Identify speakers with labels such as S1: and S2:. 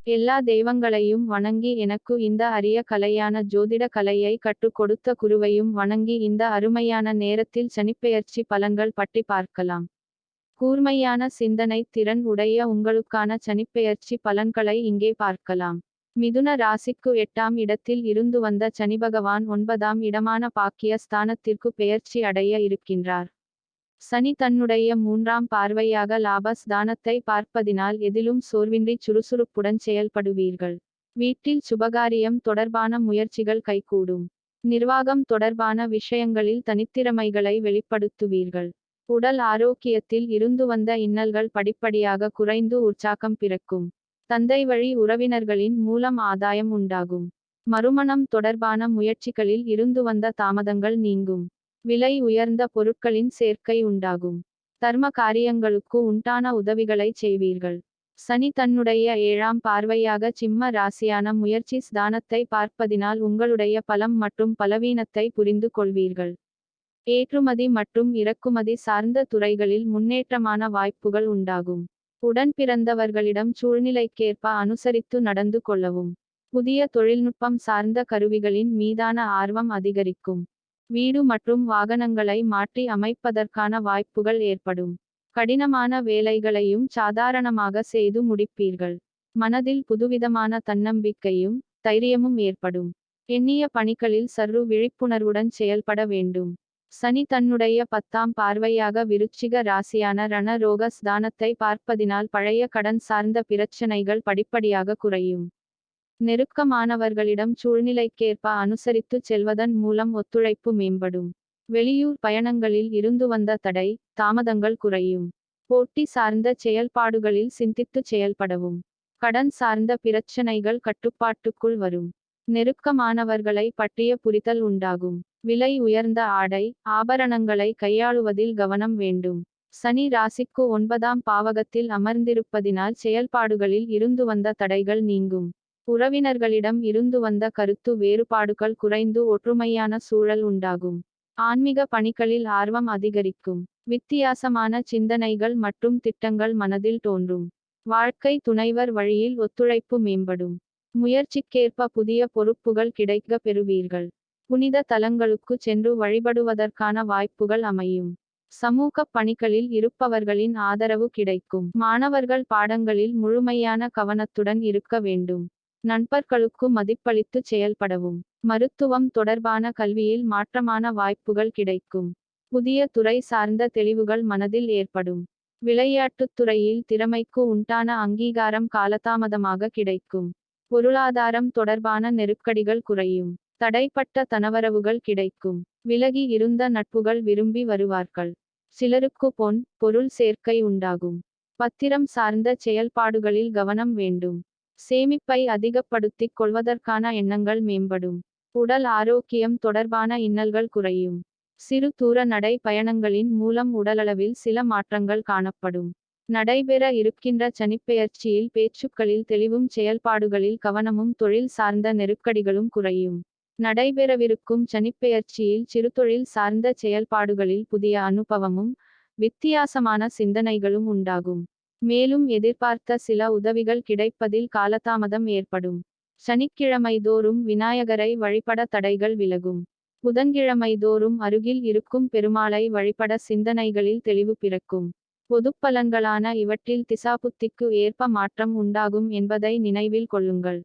S1: எல்லா தெய்வங்களையும் வணங்கி எனக்கு இந்த அரிய கலையான ஜோதிட கலையை கற்றுக் கொடுத்த குருவையும் வணங்கி இந்த அருமையான நேரத்தில் சனிப்பெயர்ச்சி பலன்கள் பற்றி பார்க்கலாம். கூர்மையான சிந்தனை திறன் உடைய உங்களுக்கான சனிப்பெயர்ச்சி பலன்களை இங்கே பார்க்கலாம். மிதுன ராசிக்கு 8ஆம் இடத்தில் இருந்து வந்த சனிபகவான் 9ஆம் இடமான பாக்கிய ஸ்தானத்திற்கு பெயர்ச்சி அடைய இருக்கின்றார். சனி தன்னுடைய 3ஆம் பார்வையாக லாபஸ்தானத்தை பார்ப்பதினால் எதிலும் சோர்வின்றி சுறுசுறுப்புடன் செயல்படுவீர்கள். வீட்டில் சுபகாரியம் தொடர்பான முயற்சிகள் கைகூடும். நிர்வாகம் தொடர்பான விஷயங்களில் தனித்திறமைகளை வெளிப்படுத்துவீர்கள். உடல் ஆரோக்கியத்தில் இருந்து வந்த இன்னல்கள் படிப்படியாக குறைந்து உற்சாகம் பிறக்கும். தந்தை வழி உறவினர்களின் மூலம் ஆதாயம் உண்டாகும். மறுமணம் தொடர்பான முயற்சிகளில் இருந்து வந்த தாமதங்கள் நீங்கும். விலை உயர்ந்த பொருட்களின் சேர்க்கை உண்டாகும். தர்ம காரியங்களுக்கு உண்டான உதவிகளை செய்வீர்கள். சனி தன்னுடைய 7ஆம் பார்வையாக சிம்ம ராசியான முயற்சி ஸ்தானத்தை பார்ப்பதினால் உங்களுடைய பலம் மற்றும் பலவீனத்தை புரிந்து கொள்வீர்கள். ஏற்றுமதி மற்றும் இறக்குமதி சார்ந்த துறைகளில் முன்னேற்றமான வாய்ப்புகள் உண்டாகும். உடன் பிறந்தவர்களிடம் சூழ்நிலைக்கேற்ப அனுசரித்து நடந்து கொள்ளவும். புதிய தொழில்நுட்பம் சார்ந்த கருவிகளின் மீதான ஆர்வம் அதிகரிக்கும். வீடு மற்றும் வாகனங்களை மாற்றி அமைப்பதற்கான வாய்ப்புகள் ஏற்படும். கடினமான வேலைகளையும் சாதாரணமாக செய்து முடிப்பீர்கள். மனதில் புதுவிதமான தன்னம்பிக்கையும் தைரியமும் ஏற்படும். எண்ணிய பணிகளில் சற்று விழிப்புணர்வுடன் செயல்பட வேண்டும். சனி தன்னுடைய 10ஆம் பார்வையாக விருச்சிக ராசியான ரணரோக ஸ்தானத்தை பார்ப்பதினால் பழைய கடன் சார்ந்த பிரச்சனைகள் படிப்படியாக குறையும். நெருக்கமானவர்களிடம் சூழ்நிலைக்கேற்ப அனுசரித்து செல்வதன் மூலம் ஒத்துழைப்பு மேம்படும். வெளியூர் பயணங்களில் இருந்து வந்த தடை தாமதங்கள் குறையும். போட்டி சார்ந்த செயல்பாடுகளில் சிந்தித்து செயல்படவும். கடன் சார்ந்த பிரச்சனைகள் கட்டுப்பாட்டுக்குள் வரும். நெருக்கமானவர்களை பற்றிய புரிதல் உண்டாகும். விலை உயர்ந்த ஆடை ஆபரணங்களை கையாளுவதில் கவனம் வேண்டும். சனி ராசிக்கு 9ஆம் பாவகத்தில் அமர்ந்திருப்பதினால் செயல்பாடுகளில் இருந்து வந்த தடைகள் நீங்கும். உறவினர்களிடம் இருந்து வந்த கருத்து வேறுபாடுகள் குறைந்து ஒற்றுமையான சூழல் உண்டாகும். ஆன்மீக பணிகளில் ஆர்வம் அதிகரிக்கும். வித்தியாசமான சிந்தனைகள் மற்றும் திட்டங்கள் மனதில் தோன்றும். வாழ்க்கை துணைவர் வழியில் ஒத்துழைப்பு மேம்படும். முயற்சிக்கேற்ப புதிய பொறுப்புகள் கிடைக்க பெறுவீர்கள். புனித தலங்களுக்கு சென்று வழிபடுவதற்கான வாய்ப்புகள் அமையும். சமூக பணிகளில் இருப்பவர்களின் ஆதரவு கிடைக்கும். மாணவர்கள் பாடங்களில் முழுமையான கவனத்துடன் இருக்க வேண்டும். நண்பர்களுக்கு மதிப்பளித்து செயல்படவும். மருத்துவம் தொடர்பான கல்வியில் மாற்றமான வாய்ப்புகள் கிடைக்கும். புதிய துறை சார்ந்த தெளிவுகள் மனதில் ஏற்படும். விளையாட்டுத் துறையில் திறமைக்கு உண்டான அங்கீகாரம் காலதாமதமாக கிடைக்கும். பொருளாதாரம் தொடர்பான நெருக்கடிகள் குறையும். தடைப்பட்ட தனவரவுகள் கிடைக்கும். விலகி இருந்த நட்புகள் விரும்பி வருவார்கள். சிலருக்கு பொன் பொருள் சேர்க்கை உண்டாகும். பத்திரம் சார்ந்த செயல்பாடுகளில் கவனம் வேண்டும். சேமிப்பை அதிகப்படுத்திக் கொள்வதற்கான எண்ணங்கள் மேம்படும். உடல் ஆரோக்கியம் தொடர்பான இன்னல்கள் குறையும். சிறு தூர நடை பயணங்களின் மூலம் உடலளவில் சில மாற்றங்கள் காணப்படும். நடைபெற இருக்கின்ற சனிப்பெயர்ச்சியில் பேச்சுக்களில் தெளிவும் செயல்பாடுகளில் கவனமும் தொழில் சார்ந்த நெருக்கடிகளும் குறையும். நடைபெறவிருக்கும் சனிப்பெயர்ச்சியில் சிறுதொழில் சார்ந்த செயல்பாடுகளில் புதிய அனுபவமும் வித்தியாசமான சிந்தனைகளும் உண்டாகும். மேலும் எதிர்பார்த்த சில உதவிகள் கிடைப்பதில் காலதாமதம் ஏற்படும். சனிக்கிழமை தோறும் விநாயகரை வழிபட தடைகள் விலகும். புதன்கிழமை தோறும் அருகில் இருக்கும் பெருமாளை வழிபட சிந்தனைகளில் தெளிவு பிறக்கும். பொதுப்பலன்களான இவற்றில் திசாபுத்திக்கு ஏற்ப மாற்றம் உண்டாகும் என்பதை நினைவில் கொள்ளுங்கள்.